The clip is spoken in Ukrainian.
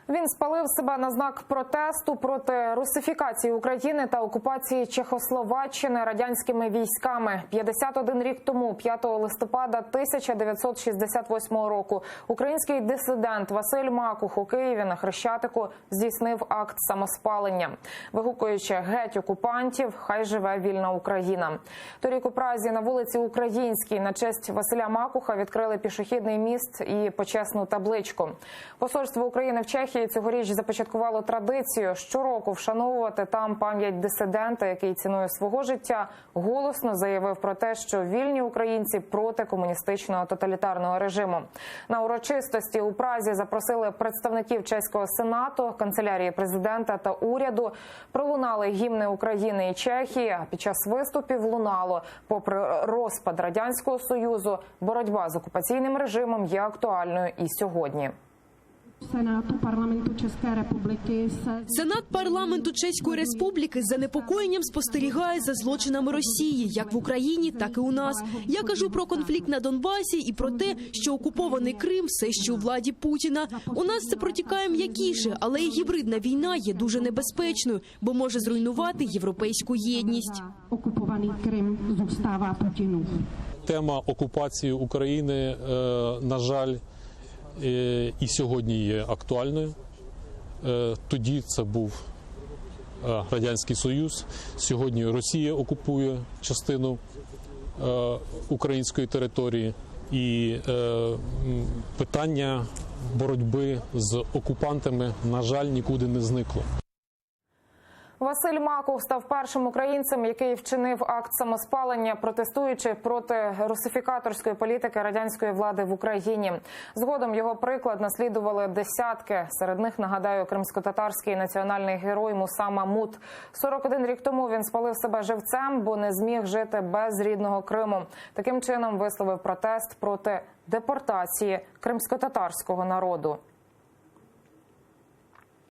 Він спалив себе на знак протесту проти русифікації України та окупації Чехословаччини радянськими військами. 51 рік тому, 5 листопада 1968 року, український дисидент Василь Макух у Києві на Хрещатику здійснив акт самоспалення, вигукуючи «Геть окупантів! Хай живе вільна Україна!». Торік у Празі на вулиці Українській на честь Василя Макуха відкрили пішохідний міст і почесну табличку. Посольство України в Чехії цьогоріч започаткувало традицію щороку вшановувати там пам'ять дисидента, який ціною свого життя голосно заявив про те, що вільні українці проти комуністичного тоталітарного режиму. На урочистості у Празі запросили представників чеського сенату, канцелярії президента та уряду. Пролунали гімни України і Чехії, а під час виступів лунало: попри розпад Радянського Союзу, боротьба з окупаційним режимом є актуальною і сьогодні. Сенат парламенту Чеської Республіки з занепокоєнням спостерігає за злочинами Росії, як в Україні, так і у нас. Я кажу про конфлікт на Донбасі і про те, що окупований Крим все ще у владі Путіна. У нас це протікає м'якіше, але і гібридна війна є дуже небезпечною, бо може зруйнувати європейську єдність. Окупований Крим зостава Путіну. Тема окупації України, на жаль, і сьогодні є актуальною. Тоді це був Радянський Союз, сьогодні Росія окупує частину української території. І питання боротьби з окупантами, на жаль, нікуди не зникло. Василь Макух став першим українцем, який вчинив акт самоспалення, протестуючи проти русифікаторської політики радянської влади в Україні. Згодом його приклад наслідували десятки. Серед них, нагадаю, кримськотатарський національний герой Муса Мамут. 41 рік тому він спалив себе живцем, бо не зміг жити без рідного Криму. Таким чином висловив протест проти депортації кримськотатарського народу.